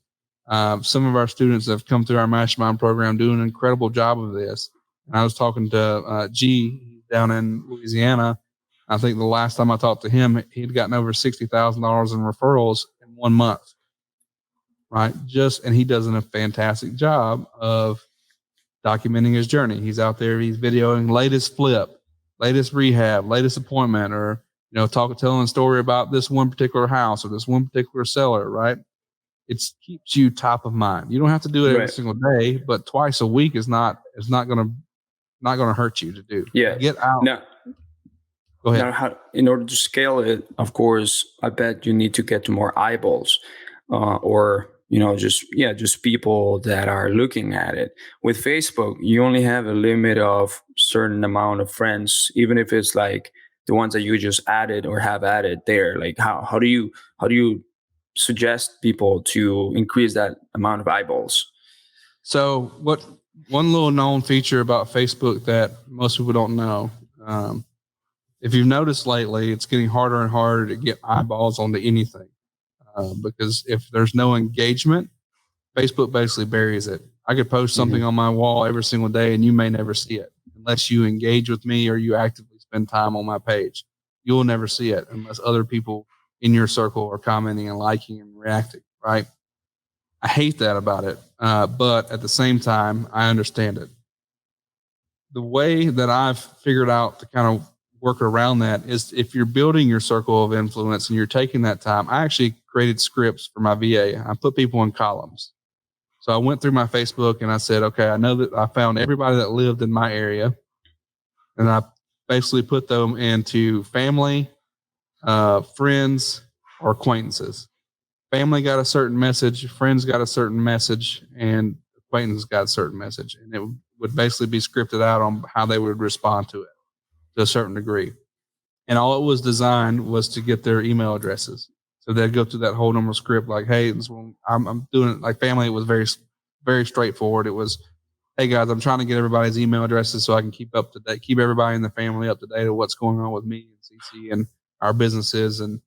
Some of our students have come through our mastermind program doing an incredible job of this. And I was talking to G down in Louisiana. I think the last time I talked to him, he'd gotten over $60,000 in referrals in 1 month. Right. And he does a fantastic job of documenting his journey. He's out there, he's videoing latest flip, latest rehab, latest appointment, or, telling a story about this one particular house or this one particular seller, right? It keeps you top of mind. You don't have to do it every single day, but twice a week is not going to hurt you to do. Yeah. Get out. Go ahead. Now, in order to scale it, of course, I bet you need to get to more eyeballs, or just people that are looking at it. With Facebook, you only have a limit of certain amount of friends, even if it's like the ones that you just added or have added there. Like how do you suggest people to increase that amount of eyeballs? So one little known feature about Facebook that most people don't know, if you've noticed lately, it's getting harder and harder to get eyeballs onto anything. Because if there's no engagement, Facebook basically buries it. I could post something on my wall every single day and you may never see it unless you engage with me or you actively spend time on my page. You'll never see it unless other people in your circle are commenting and liking and reacting, right? I hate that about it. But at the same time, I understand it. The way that I've figured out to kind of work around that is, if you're building your circle of influence and you're taking that time, I actually created scripts for my VA. I put people in columns. So I went through my Facebook and I said, okay, I know that I found everybody that lived in my area, and I basically put them into family, friends, or acquaintances. Family got a certain message, friends got a certain message, and acquaintances got a certain message. And it would basically be scripted out on how they would respond to it to a certain degree. And all it was designed was to get their email addresses. So they'd go through that whole number script like, hey, this one, I'm doing it. Like family, it was very, very straightforward. It was, hey guys, I'm trying to get everybody's email addresses so I can keep up to date, keep everybody in the family up to date of what's going on with me and CC and our businesses, and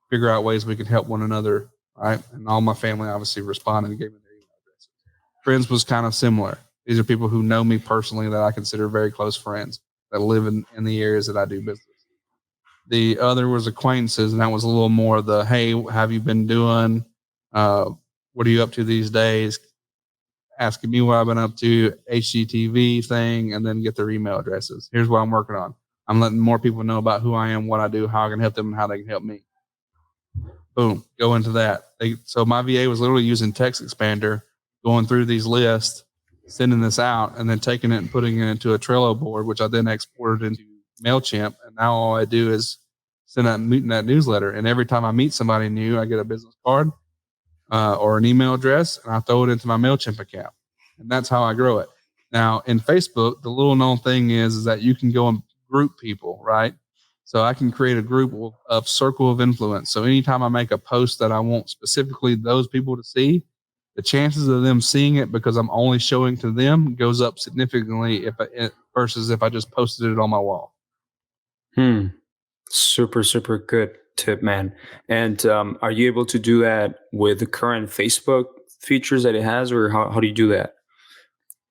figure out ways we can help one another. Right. And all my family obviously responded and gave me their email addresses. Friends was kind of similar. These are people who know me personally that I consider very close friends that live in the areas that I do business. The other was acquaintances, and that was a little more of the, hey, how have you been doing? What are you up to these days? Asking me what I've been up to, HGTV thing, and then get their email addresses. Here's what I'm working on. I'm letting more people know about who I am, what I do, how I can help them, and how they can help me. Boom, go into that. So my VA was literally using Text Expander, going through these lists, sending this out, and then taking it and putting it into a Trello board, which I then exported into MailChimp. And now all I do is send out that newsletter. And every time I meet somebody new, I get a business card or an email address, and I throw it into my MailChimp account. And that's how I grow it. Now, in Facebook, the little known thing is that you can go and group people, right? So I can create a group of circle of influence. So anytime I make a post that I want specifically those people to see, the chances of them seeing it because I'm only showing to them goes up significantly versus if I just posted it on my wall. Super, super good tip, man. And are you able to do that with the current Facebook features that it has, or how do you do that?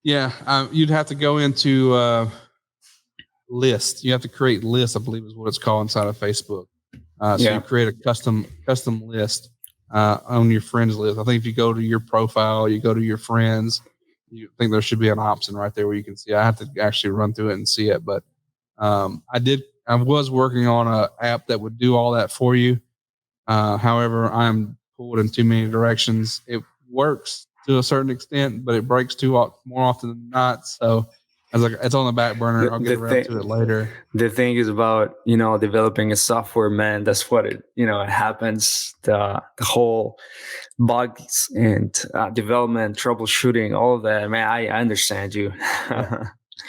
Yeah, you'd have to go into list. You have to create lists, I believe is what it's called inside of Facebook. So you create a custom list on your friends list. I think if you go to your profile, you go to your friends, you think there should be an option right there where you can see. I have to actually run through it and see it, but I was working on an app that would do all that for you. However, I'm pulled in too many directions. It works to a certain extent, but it breaks more often than not. So I was like, it's on the back burner. I'll get around to it later. The thing is about, developing a software, man. That's what it happens. The whole bugs and development, troubleshooting, all of that, man. I understand you. Yeah.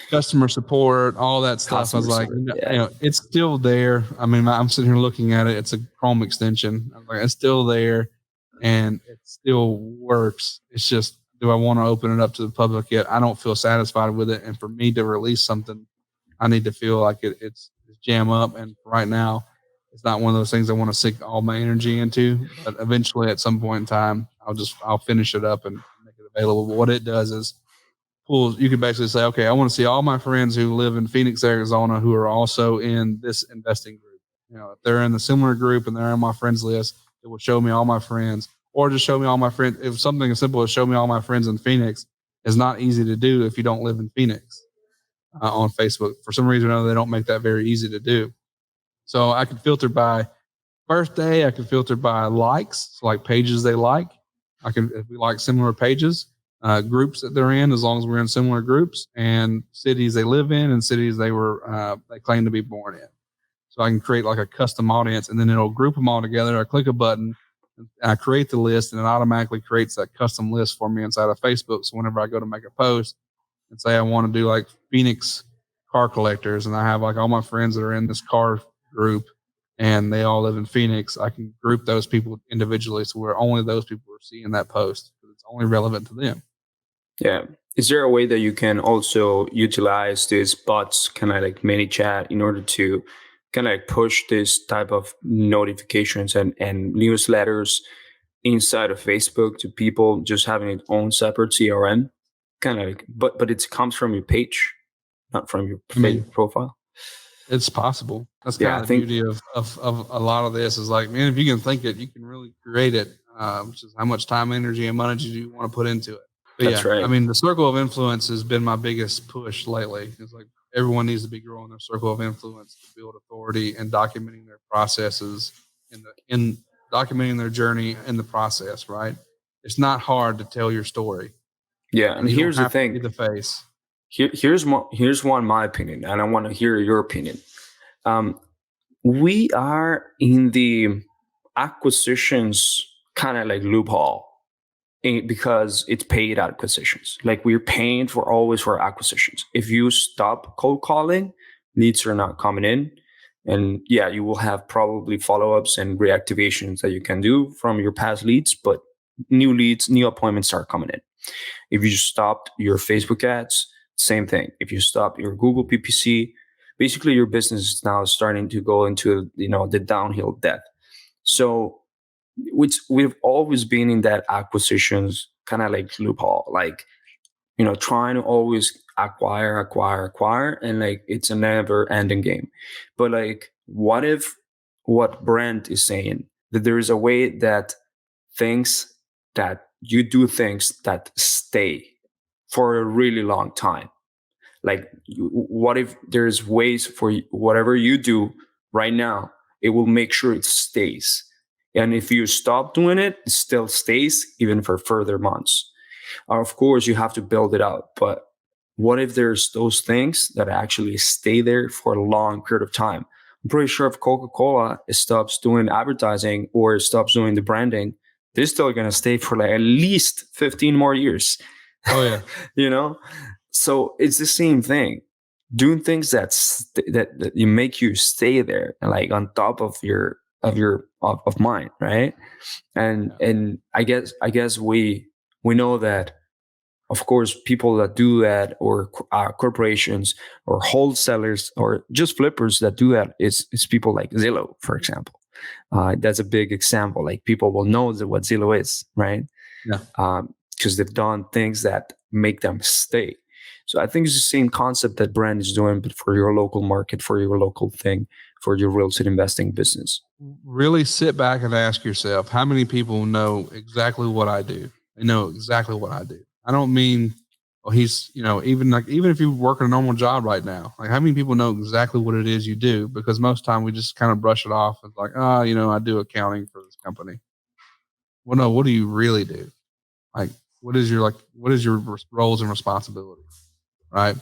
Customer support, all that stuff. I was like, it's still there. I mean, I'm sitting here looking at it. It's a Chrome extension. I'm like, it's still there and it still works. It's just, do I want to open it up to the public yet? I don't feel satisfied with it. And for me to release something, I need to feel like it's jam up. And right now, it's not one of those things I want to sink all my energy into. But eventually, at some point in time, I'll finish it up and make it available. But what it does is, you can basically say, okay, I want to see all my friends who live in Phoenix, Arizona, who are also in this investing group. If they're in the similar group and they're on my friends list, it will show me all my friends, or just show me all my friends. If something as simple as show me all my friends in Phoenix is not easy to do if you don't live in Phoenix on Facebook. For some reason or another, they don't make that very easy to do. So I can filter by birthday. I can filter by likes, so like pages they like. If we like similar pages. Groups that they're in, as long as we're in similar groups, and cities they live in and cities they claim to be born in. So I can create like a custom audience, and then it'll group them all together. I click a button, and I create the list, and it automatically creates that custom list for me inside of Facebook. So whenever I go to make a post and say I want to do like Phoenix car collectors, and I have like all my friends that are in this car group, and they all live in Phoenix, I can group those people individually, so where only those people are seeing that post, because it's only relevant to them. Yeah. Is there a way that you can also utilize this bots kind of like mini chat in order to kind of like push this type of notifications and newsletters inside of Facebook to people just having its own separate CRM? Kind of like, but it comes from your page, not from your profile. It's possible. That's kind of the beauty of a lot of this is like, man, if you can think it, you can really create it. Which is how much time, energy, and money do you want to put into it? But that's right. I mean, the circle of influence has been my biggest push lately. It's like everyone needs to be growing their circle of influence to build authority and documenting their processes in documenting their journey in the process. Right? It's not hard to tell your story. Yeah, and here's the thing: be the face. Here's one my opinion, and I want to hear your opinion. We are in the acquisitions kind of like loophole. Because it's paid acquisitions. Like we're paying for acquisitions. If you stop cold calling, leads are not coming in. And yeah, you will have probably follow-ups and reactivations that you can do from your past leads, but new leads, new appointments start coming in. If you stopped your Facebook ads, same thing. If you stop your Google PPC, basically your business is now starting to go into the downhill death. So we've always been in that acquisitions kind of like loophole, like trying to always acquire, and like it's a never ending game. But like, what if what Brent is saying, that there is a way that you do things that stay for a really long time? Like, what if there's ways for whatever you do right now, it will make sure it stays. And if you stop doing it, it still stays even for further months. Of course, you have to build it out. But what if there's those things that actually stay there for a long period of time? I'm pretty sure if Coca-Cola stops doing advertising or stops doing the branding, they're still going to stay for like at least 15 more years. Oh, yeah. So it's the same thing. Doing things that you make you stay there, like on top of mine, right? And I guess we know that, of course, people that do that, or corporations, or wholesalers, or just flippers that do that, is people like Zillow, for example. That's a big example. Like, people will know what Zillow is, right? Yeah. Because they've done things that make them stay. So I think it's the same concept that Brent is doing, but for your local market, for your local thing, for your real estate investing business. Really sit back and ask yourself, how many people know exactly what I do? They know exactly what I do. I don't mean, he's, even if you work a normal job right now, like, how many people know exactly what it is you do? Because most time we just kind of brush it off as like, I do accounting for this company. Well, no, what do you really do? Like, what is your roles and responsibilities? Right.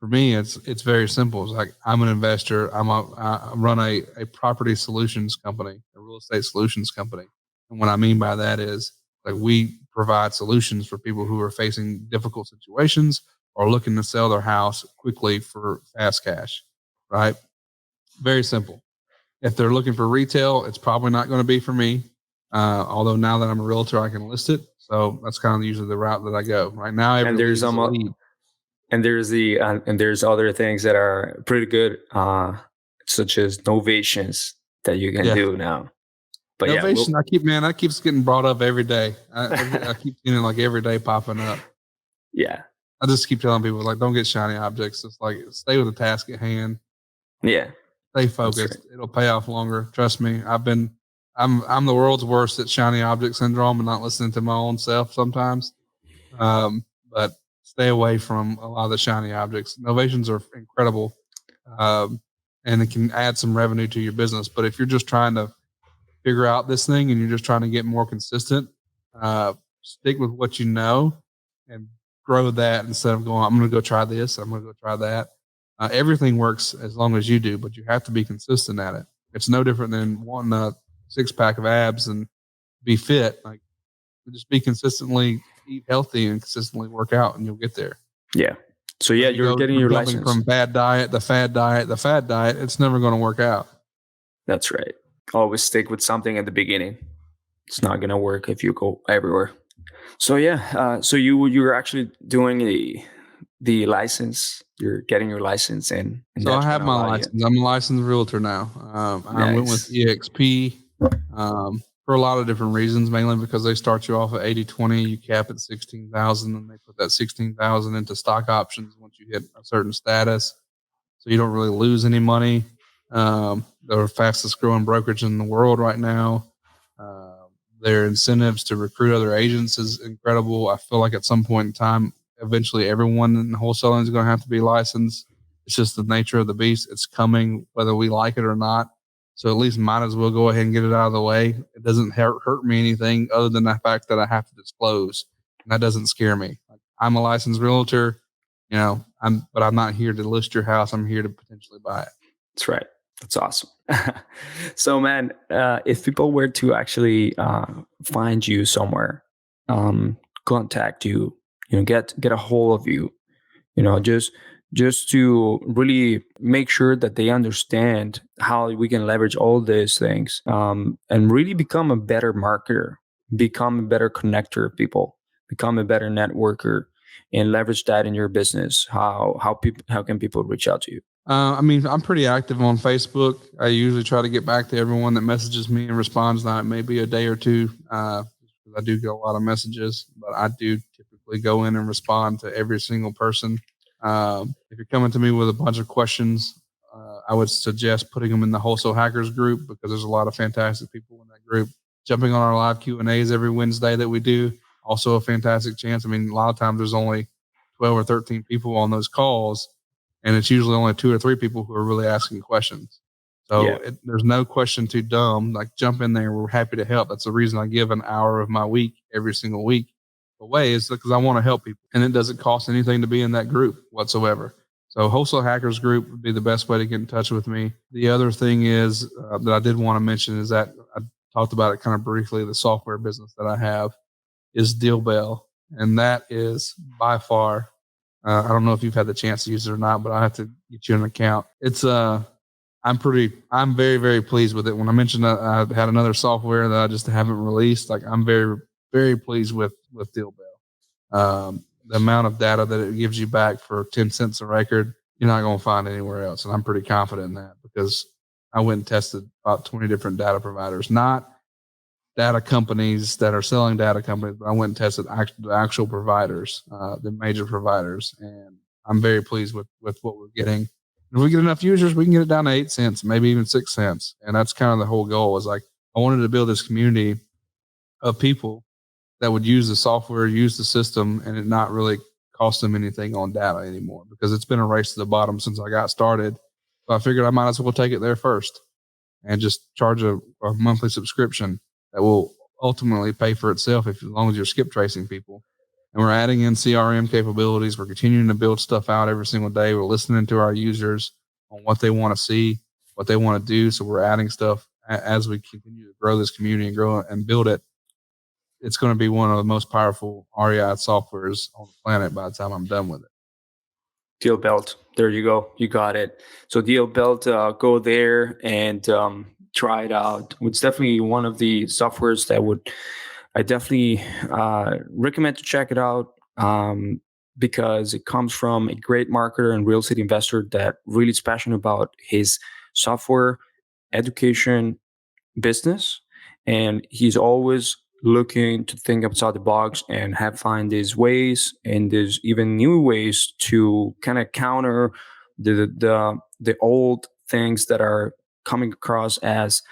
For me, it's very simple. It's like, I'm an investor. I run a property solutions company, a real estate solutions company. And what I mean by that is, like, we provide solutions for people who are facing difficult situations or looking to sell their house quickly for fast cash. Right. Very simple. If they're looking for retail, it's probably not going to be for me. Although now that I'm a realtor, I can list it. So that's kind of usually the route that I go. Right now, And there's there's other things that are pretty good, such as novations that you can do now. But novation, that keeps getting brought up every day. I keep seeing it like every day popping up. Yeah. I just keep telling people, like, don't get shiny objects. It's like, stay with the task at hand. Yeah. Stay focused. Right. It'll pay off longer. Trust me. I'm the world's worst at shiny object syndrome and not listening to my own self sometimes. But stay away from a lot of the shiny objects. Novations are incredible. And it can add some revenue to your business. But if you're just trying to figure out this thing and you're just trying to get more consistent, stick with what you know and grow that instead of going, I'm going to go try this, I'm going to go try that. Everything works as long as you do, but you have to be consistent at it. It's no different than wanting a 6-pack of abs and be fit. Like, just be consistently eat healthy and consistently work out, and you'll get there. Yeah. So you're getting your license from bad diet, the fad diet. It's never going to work out. That's right. Always stick with something at the beginning. It's not going to work if you go everywhere. So so you're actually doing the license. You're getting your license, and so I have my license. I'm a licensed realtor now. Nice. I went with EXP for a lot of different reasons, mainly because they start you off at 80-20. You cap at 16,000, and they put that 16,000 into stock options once you hit a certain status, so you don't really lose any money. They're the fastest growing brokerage in the world right now. Their incentives to recruit other agents is incredible. I feel like at some point in time, eventually everyone in wholesaling is going to have to be licensed. It's just the nature of the beast. It's coming, whether we like it or not. So at least might as well go ahead and get it out of the way. It doesn't hurt me anything other than the fact that I have to disclose. And that doesn't scare me. I'm a licensed realtor, but I'm not here to list your house. I'm here to potentially buy it. That's right. That's awesome. So, man, if people were to actually find you somewhere, contact you, get a hold of you, just to really make sure that they understand how we can leverage all these things, and really become a better marketer, become a better connector of people, become a better networker, and leverage that in your business. How can people reach out to you? I'm pretty active on Facebook. I usually try to get back to everyone that messages me and responds. Now, it may be a day or two. I do get a lot of messages, but I do typically go in and respond to every single person. If you're coming to me with a bunch of questions, I would suggest putting them in the Wholesale Hackers group, because there's a lot of fantastic people in that group. Jumping on our live Q&As every Wednesday that we do, also a fantastic chance. A lot of times there's only 12 or 13 people on those calls, and it's usually only 2 or 3 people who are really asking questions. So there's no question too dumb. Like, jump in there. We're happy to help. That's the reason I give an hour of my week every single week away, is because I want to help people, and it doesn't cost anything to be in that group whatsoever. So Wholesale Hackers group would be the best way to get in touch with me. The other thing is that I did want to mention is that I talked about it kind of briefly. The software business that I have is Deal Bell, and that is by far, I don't know if you've had the chance to use it or not, but I have to get you an account. It's I'm very, very pleased with it. When I mentioned that I had another software that I just haven't released, like, I'm very, very pleased with Deal Bell. the amount of data that it gives you back for 10 cents a record, you're not going to find anywhere else. And I'm pretty confident in that because I went and tested about 20 different data providers, not data companies that are selling data companies, but I went and tested the actual providers, the major providers. And I'm very pleased with what we're getting. If we get enough users, we can get it down to 8 cents, maybe even 6 cents. And that's kind of the whole goal. Is like, I wanted to build this community of people that would use the software, use the system, and it not really cost them anything on data anymore, because it's been a race to the bottom since I got started. So I figured I might as well take it there first and just charge a monthly subscription that will ultimately pay for itself as long as you're skip tracing people. And we're adding in CRM capabilities. We're continuing to build stuff out every single day. We're listening to our users on what they want to see, what they want to do. So we're adding stuff as we continue to grow this community and grow and build it. It's going to be one of the most powerful REI softwares on the planet by the time I'm done with it. Deal Belt. There you go. You got it. So Deal Belt, go there and try it out. It's definitely one of the softwares that I definitely recommend to check it out, because it comes from a great marketer and real estate investor that really is passionate about his software education business. And he's always looking to think outside the box and find these ways, and there's even new ways to kind of counter the old things that are coming across as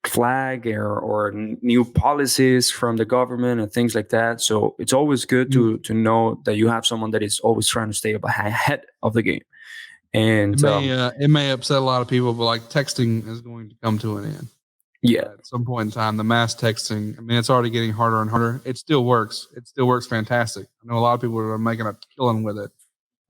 flag or new policies from the government and things like that. So it's always good to know that you have someone that is always trying to stay ahead of the game. And it may upset a lot of people, but like texting is going to come to an end. Yeah. At some point in time, the mass texting, I mean, it's already getting harder and harder. It still works. It still works fantastic. I know a lot of people are making a killing with it,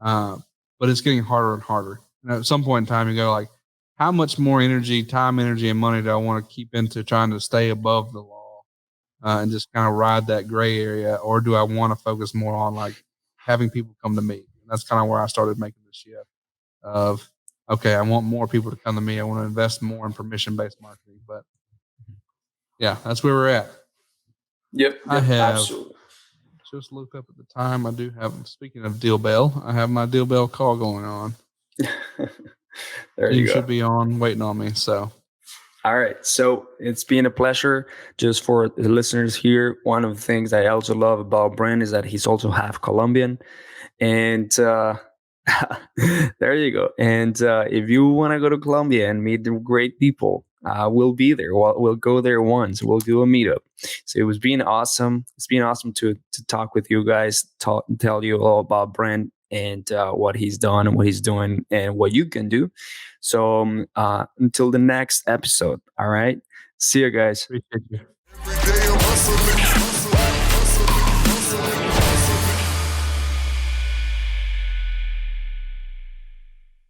but it's getting harder and harder. And at some point in time, you go like, how much more energy, time, energy, and money do I want to keep into trying to stay above the law and just kind of ride that gray area? Or do I want to focus more on like having people come to me? And that's kind of where I started making the shift of, okay, I want more people to come to me. I want to invest more in permission-based marketing. But yeah, that's where we're at. Yep, I have absolutely. just looked up at the time. I do have, speaking of Deal Bell, I have my Deal Bell call going on. There you go. Should be on, waiting on me. So, all right. So it's been a pleasure. Just for the listeners here, one of the things I also love about Brent is that he's also half Colombian, and there you go. And if you want to go to Colombia and meet the great people, we'll be there. We'll go there once. We'll do a meetup. So it was been awesome. It's been awesome to talk with you guys, tell you all about Brent and what he's done and what he's doing and what you can do. So until the next episode. All right. See you guys. appreciate you. Every day I'm hustling.